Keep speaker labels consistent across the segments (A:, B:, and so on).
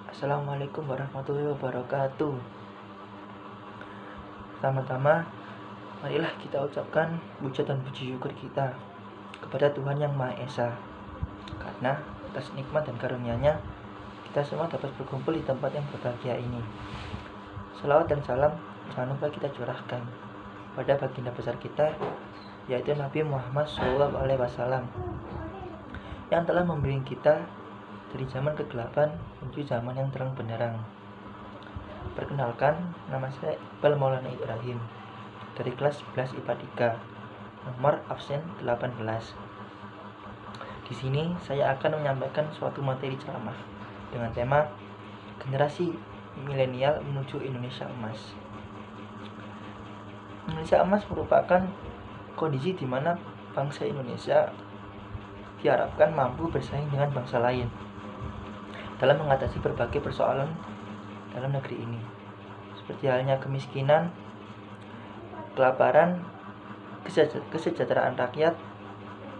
A: Assalamualaikum warahmatullahi wabarakatuh. Pertama-tama, marilah kita ucapkan puja dan puji syukur kita kepada Tuhan Yang Maha Esa. Karena atas nikmat dan karunia-Nya, kita semua dapat berkumpul di tempat yang berbahagia ini. Salawat dan salam jangan lupa kita curahkan pada baginda besar kita, yaitu Nabi Muhammad SAW, yang telah membimbing kita dari zaman kegelapan menuju zaman yang terang benderang. Perkenalkan, nama saya Iqbal Maulana Ibrahim dari kelas 11 IPA 3, nomor absen 18. Di sini saya akan menyampaikan suatu materi ceramah dengan tema generasi milenial menuju Indonesia Emas. Indonesia Emas merupakan kondisi di mana bangsa Indonesia diharapkan mampu bersaing dengan bangsa lain dalam mengatasi berbagai persoalan dalam negeri ini, seperti halnya kemiskinan, kelaparan, kesejahteraan rakyat,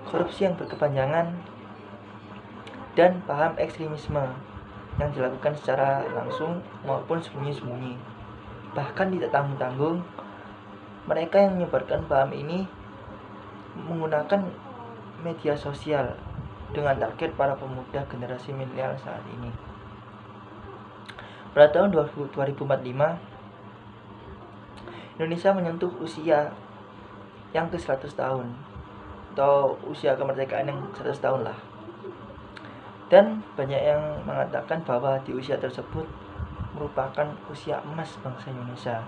A: korupsi yang berkepanjangan, dan paham ekstremisme yang dilakukan secara langsung maupun sembunyi-sembunyi. Bahkan tidak tanggung-tanggung, mereka yang menyebarkan paham ini menggunakan media sosial dengan target para pemuda generasi milenial saat ini. Pada tahun 2045, Indonesia menyentuh usia yang ke-100 tahun atau usia kemerdekaan yang 100 tahun lah. Dan banyak yang mengatakan bahwa di usia tersebut merupakan usia emas bangsa Indonesia.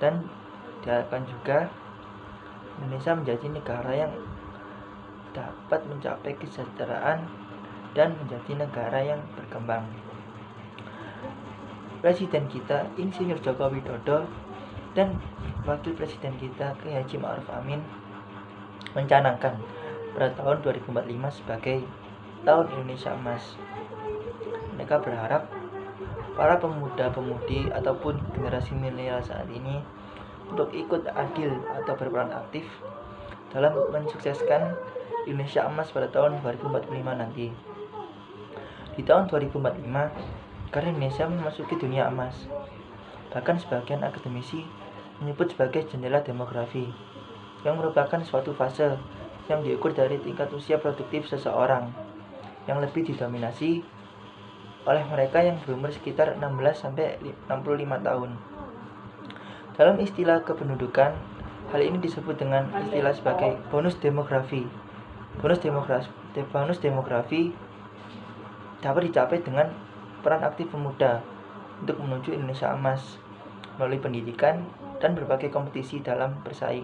A: Dan diharapkan juga Indonesia menjadi negara yang dapat mencapai kesejahteraan dan menjadi negara yang berkembang. Presiden kita Insinyur Joko Widodo dan Wakil Presiden kita Kiai Haji Ma'ruf Amin mencanangkan pada tahun 2045 sebagai tahun Indonesia Emas. Mereka berharap para pemuda-pemudi ataupun generasi milenial saat ini untuk ikut adil atau berperan aktif dalam mensukseskan Indonesia Emas pada tahun 2045 nanti. Di tahun 2045, karena Indonesia memasuki dunia emas. Bahkan sebagian akademisi menyebut sebagai jendela demografi, yang merupakan suatu fase yang diukur dari tingkat usia produktif seseorang, yang lebih didominasi oleh mereka yang berumur sekitar 16-65 tahun. Dalam istilah kependudukan, hal ini disebut dengan istilah sebagai bonus demografi. Bonus demografi dapat dicapai dengan peran aktif pemuda untuk menuju Indonesia Emas melalui pendidikan dan berbagai kompetisi dalam bersaing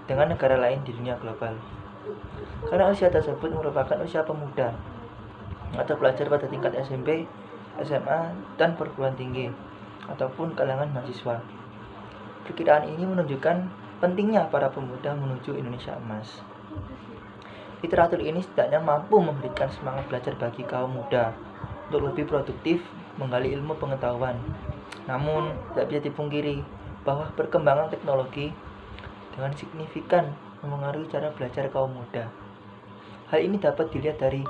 A: dengan negara lain di dunia global. Karena usia tersebut merupakan usia pemuda atau pelajar pada tingkat SMP, SMA, dan perguruan tinggi ataupun kalangan mahasiswa. Perkiraan ini menunjukkan pentingnya para pemuda menuju Indonesia Emas. Literatur ini setidaknya mampu memberikan semangat belajar bagi kaum muda untuk lebih produktif menggali ilmu pengetahuan. Namun, tidak bisa dipungkiri bahwa perkembangan teknologi dengan signifikan memengaruhi cara belajar kaum muda. Hal ini dapat dilihat dari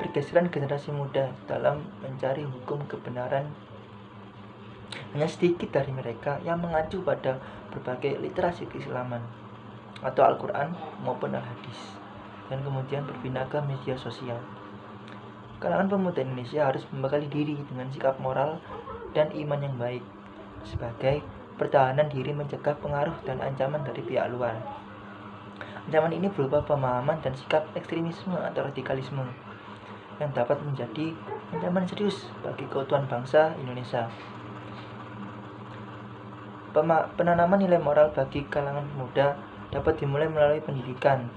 A: pergeseran generasi muda dalam mencari hukum kebenaran. Hanya sedikit dari mereka yang mengacu pada berbagai literasi keislaman atau Al-Quran maupun Al-Hadis, dan kemudian berpindah ke media sosial. Kalangan pemuda Indonesia harus membekali diri dengan sikap moral dan iman yang baik sebagai pertahanan diri mencegah pengaruh dan ancaman dari pihak luar. Ancaman ini berupa pemahaman dan sikap ekstremisme atau radikalisme yang dapat menjadi ancaman serius bagi keutuhan bangsa Indonesia. Penanaman nilai moral bagi kalangan pemuda dapat dimulai melalui pendidikan,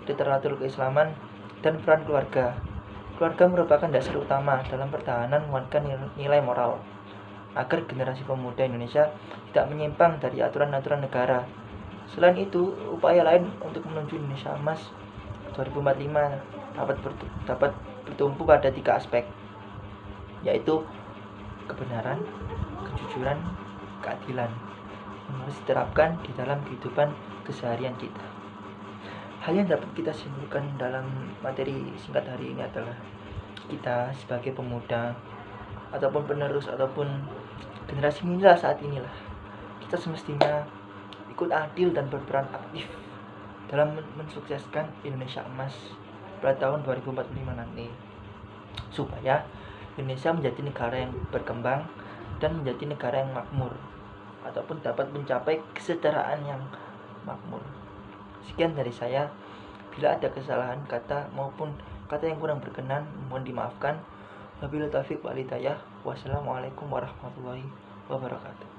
A: literatur keislaman, dan peran keluarga. Keluarga merupakan dasar utama dalam pertahanan menguatkan nilai moral, agar generasi pemuda Indonesia tidak menyimpang dari aturan-aturan negara. Selain itu, upaya lain untuk menuju Indonesia Emas 2045 dapat bertumpu pada 3 aspek, yaitu kebenaran, kejujuran, keadilan, yang harus diterapkan di dalam kehidupan keseharian kita. Hal yang dapat kita simpulkan dalam materi singkat hari ini adalah kita sebagai pemuda ataupun penerus ataupun generasi milenial saat inilah, kita semestinya ikut andil dan berperan aktif dalam mensukseskan Indonesia Emas pada tahun 2045 nanti, supaya Indonesia menjadi negara yang berkembang dan menjadi negara yang makmur ataupun dapat mencapai kesetaraan yang makmur. Sekian dari saya. Bila ada kesalahan kata maupun kata yang kurang berkenan, mohon dimaafkan. Wabillahi taufiq wal hidayah. Wassalamualaikum warahmatullahi wabarakatuh.